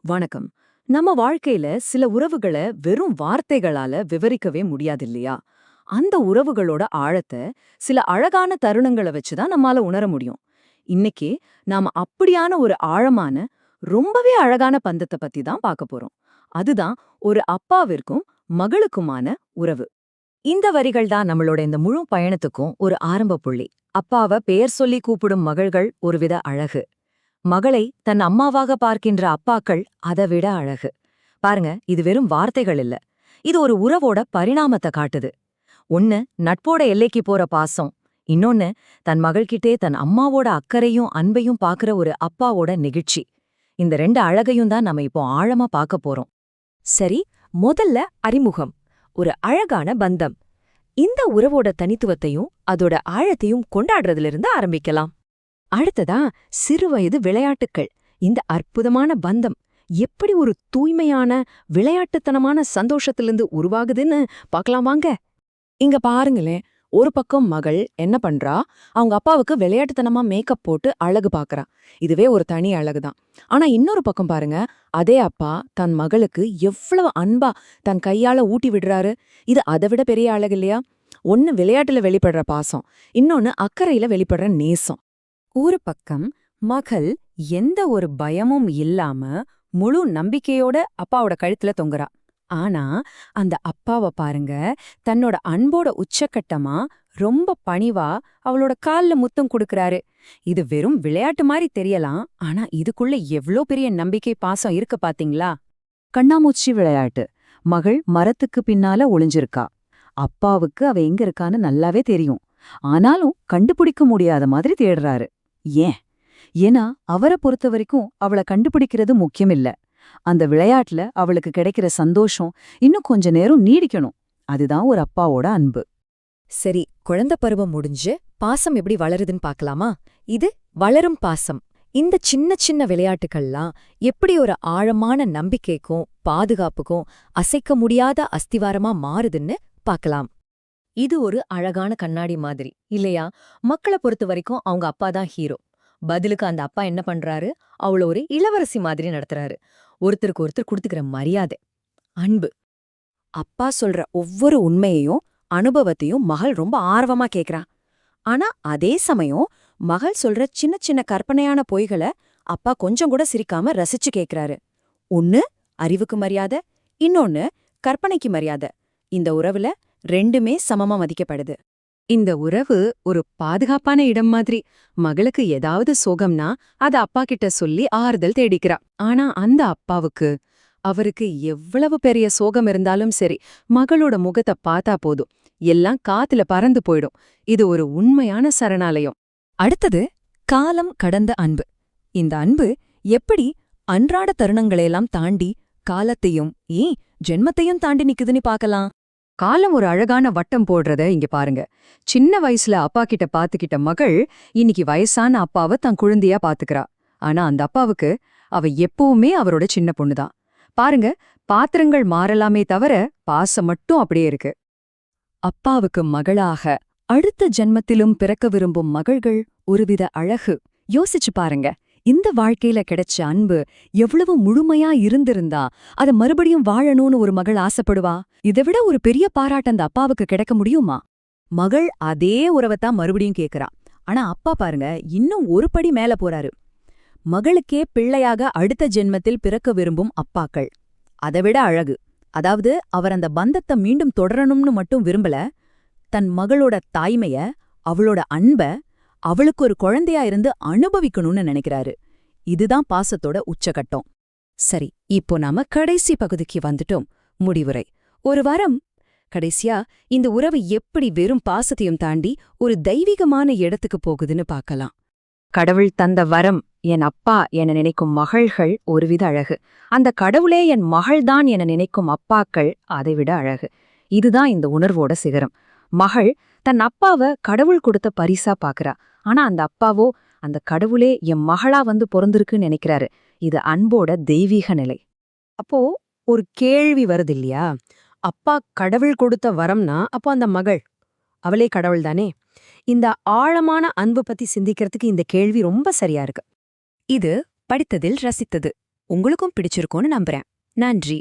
வணக்கம். நம்ம வாழ்க்கையில சில உறவுகள வெறும் வார்த்தைகளால விவரிக்கவே முடியாது இல்லையா? அந்த உறவுகளோட ஆழத்த சில அழகான தருணங்கள வச்சு தான் நம்மால உணர முடியும். இன்னைக்கு நாம அப்படியான ஒரு ஆழமான, ரொம்பவே அழகான பந்தத்த பத்தி தான் பார்க்க போறோம். அதுதான் ஒரு அப்பாவிற்கும் மகளுக்குமான உறவு. இந்த வரிகள் தான் நம்மளோட இந்த முழு பயணத்துக்கும் ஒரு ஆரம்ப புள்ளி. அப்பாவ பெயர் சொல்லி கூப்பிடும் மகள்கள் ஒருவித அழகு. மகளை தன் அம்மாவாக பார்க்கின்ற அப்பாக்கள் அதைவிட அழகு. பாருங்க, இது வெறும் வார்த்தைகள் இல்ல. இது ஒரு உறவோட பரிணாமத்தை காட்டுது. ஒண்ணு நட்போட எல்லைக்கு போற பாசம், இன்னொன்னு தன் மகள்கிட்டே தன் அம்மாவோட அக்கறையும் அன்பையும் பாக்குற ஒரு அப்பாவோட நெகிழ்ச்சி. இந்த ரெண்டு அழகையும் தான் நம்ம இப்போ ஆழமா பார்க்க போறோம். சரி, முதல்ல அறிமுகம். ஒரு அழகான பந்தம். இந்த உறவோட தனித்துவத்தையும் அதோட ஆழத்தையும் கொண்டாடுறதிலிருந்து ஆரம்பிக்கலாம். அடுத்ததா சிறுவயது விளையாட்டுக்கள். இந்த அற்புதமான பந்தம் எப்படி ஒரு தூய்மையான விளையாட்டுத்தனமான சந்தோஷத்திலிருந்து உருவாகுதுன்னு பார்க்கலாம் வாங்க. இங்க பாருங்களேன், ஒரு பக்கம் மகள் என்ன பண்றா, அவங்க அப்பாவுக்கு விளையாட்டுத்தனமா மேக்கப் போட்டு அழகு பாக்குறா. இதுவே ஒரு தனி அழகுதான். ஆனா இன்னொரு பக்கம் பாருங்க, அதே அப்பா தன் மகளுக்கு எவ்வளவு அன்பா தன் கையால ஊட்டி விடுறாரு. இது அதை விட பெரிய அழகு இல்லையா? ஒன்னு விளையாட்டுல வெளிப்படுற பாசம், இன்னொன்னு அக்கறையில வெளிப்படுற நேசம். ஒரு பக்கம் மகள் எந்த ஒரு பயமும் இல்லாம முழு நம்பிக்கையோட அப்பாவோட கழுத்துல தொங்குறா. ஆனா அந்த அப்பாவை பாருங்க, தன்னோட அன்போட உச்சக்கட்டமா ரொம்ப பணிவா அவளோட கால்ல முத்தம் கொடுக்கறாரு. இது வெறும் விளையாட்டு மாதிரி தெரியலாம், ஆனா இதுக்குள்ள எவ்ளோ பெரிய நம்பிக்கை பாசம் இருக்கு பாத்தீங்களா? கண்ணாமூச்சி விளையாட்டு. மகள் மரத்துக்கு பின்னால ஒளிஞ்சிருக்கா. அப்பாவுக்கு அவ எங்க இருக்கான்னு நல்லாவே தெரியும். ஆனாலும் கண்டுபிடிக்க முடியாத மாதிரி தேடுறாரு. ஏன்? ஏன்னா அவரை பொறுத்த வரைக்கும் அவளை கண்டுபிடிக்கிறது முக்கியமில்ல. அந்த விளையாட்டுல அவளுக்கு கிடைக்கிற சந்தோஷம் இன்னும் கொஞ்ச நேரம் நீடிக்கணும். அதுதான் ஒரு அப்பாவோட அன்பு. சரி, குழந்தை பருவம் முடிஞ்சு பாசம் எப்படி வளருதுன்னு பார்க்கலாமா? இது வளரும் பாசம். இந்த சின்ன சின்ன விளையாட்டுகள்லாம் எப்படி ஒரு ஆழமான நம்பிக்கைக்கும் பாதுகாப்புக்கும் அசைக்க முடியாத அஸ்திவாரமா மாறுதுன்னு பார்க்கலாம். இது ஒரு அழகான கண்ணாடி மாதிரி இல்லையா? மக்களை பொறுத்த வரைக்கும் அவங்க அப்பா தான் ஹீரோ. பதிலுக்கு அந்த அப்பா என்ன பண்றாரு? அவள ஒரு இளவரசி மாதிரி நடத்துறாரு. ஒருத்தருக்கு ஒருத்தர் கொடுத்துக்கிற மரியாதை, அன்பு. அப்பா சொல்ற ஒவ்வொரு உண்மையையும் அனுபவத்தையும் மகள் ரொம்ப ஆர்வமா கேக்குறா. ஆனா அதே சமயம் மகள் சொல்ற சின்ன சின்ன கற்பனையான பொய்களை அப்பா கொஞ்சம் கூட சிரிக்காம ரசிச்சு கேக்குறாரு. ஒன்னு அறிவுக்கு மரியாதை, இன்னொன்னு கற்பனைக்கு மரியாதை. இந்த உறவுல ரெண்டுமே சமமா மதிக்கப்படுது. இந்த உறவு ஒரு பாதுகாப்பான இடம் மாதிரி. மகளுக்கு ஏதாவது சோகம்னா அத அப்பா கிட்ட சொல்லி ஆறுதல் தேடிக்கிறா. ஆனா அந்த அப்பாவுக்கு, அவருக்கு எவ்வளவு பெரிய சோகம் இருந்தாலும் சரி, மகளோட முகத்தை பார்த்தா போதும், எல்லாம் காத்துல பறந்து போயிடும். இது ஒரு உண்மையான சரணாலயம். அடுத்தது காலம் கடந்த அன்பு. இந்த அன்பு எப்படி அன்றாட தருணங்களையெல்லாம் தாண்டி காலத்தையும் ஏன் ஜென்மத்தையும் தாண்டி நிக்குதுன்னு பார்க்கலாம். காலம் ஒரு அழகான வட்டம் போடுறத இங்க பாருங்க. சின்ன வயசுல அப்பா கிட்ட பாத்துக்கிட்ட மகள் இன்னைக்கு வயசான அப்பாவை தன் குழந்தையா பாத்துக்கிறா. ஆனா அந்த அப்பாவுக்கு அவ எப்பவுமே அவரோட சின்ன பொண்ணுதான். பாருங்க, பாத்திரங்கள் மாறலாமே தவிர பாசம் மட்டும் அப்படியே இருக்கு. அப்பாவுக்கு மகளாக அடுத்த ஜென்மத்திலும் பிறக்க விரும்பும் மகள்கள் ஒருவித அழகு. யோசிச்சு பாருங்க, இந்த வாழ்க்கையில கிடைச்ச அன்பு எவ்வளவு முழுமையா இருந்திருந்தா அத மறுபடியும் வாழணும்னு ஒரு மகள் ஆசைப்படுவா? இதைவிட ஒரு பெரிய பாராட்டு அந்த அப்பாவுக்கு கிடைக்க முடியுமா? மகள் அதே உறவைத்தான் மறுபடியும் கேக்குறா. ஆனா அப்பா பாருங்க, இன்னும் ஒரு படி மேல போறாரு. மகளுக்கே பிள்ளையாக அடுத்த ஜென்மத்தில் பிறக்க விரும்பும் அப்பாக்கள். அதைவிட அழகு. அதாவது அவர் அந்த பந்தத்தை மீண்டும் தொடரணும்னு மட்டும் விரும்பல, தன் மகளோட தாய்மைய, அவளோட அன்ப அவளுக்கு ஒரு குழந்தையா இருந்து அனுபவிக்கணும்னு நினைக்கிறாரு. இதுதான் பாசத்தோட உச்சகட்டம். சரி, இப்போ நாம கடைசி பகுதிக்கு வந்துட்டோம். முடிவுரை. ஒரு வாரம் கடைசியா இந்த உறவு எப்படி வெறும் பாசத்தையும் தாண்டி ஒரு தெய்வீகமான இடத்துக்கு போகுதுன்னு பார்க்கலாம். கடவுள் தந்த வரம், என் அப்பா என நினைக்கும் மகள்கள் ஒருவித அழகு. அந்த கடவுளே என் மகள்தான் என நினைக்கும் அப்பாக்கள் அதைவிட அழகு. இதுதான் இந்த உணர்வோட சிகரம். மகள் தன் அப்பாவை கடவுள் கொடுத்த பரிசா பாக்குறா. ஆனா அந்த அப்பாவோ அந்த கடவுளே என் மகளா வந்து பொறந்திருக்குன்னு நினைக்கிறாரு. இது அன்போட தெய்வீக நிலை. அப்போ ஒரு கேள்வி வருது இல்லையா? அப்பா கடவுள் கொடுத்த வரம்னா அப்போ அந்த மகள், அவளே கடவுள் தானே? இந்த ஆழமான அன்பு பத்தி சிந்திக்கிறதுக்கு இந்த கேள்வி ரொம்ப சரியா இருக்கு. இது படித்ததில் ரசித்தது. உங்களுக்கும் பிடிச்சிருக்கும்னு நம்புறேன். நன்றி.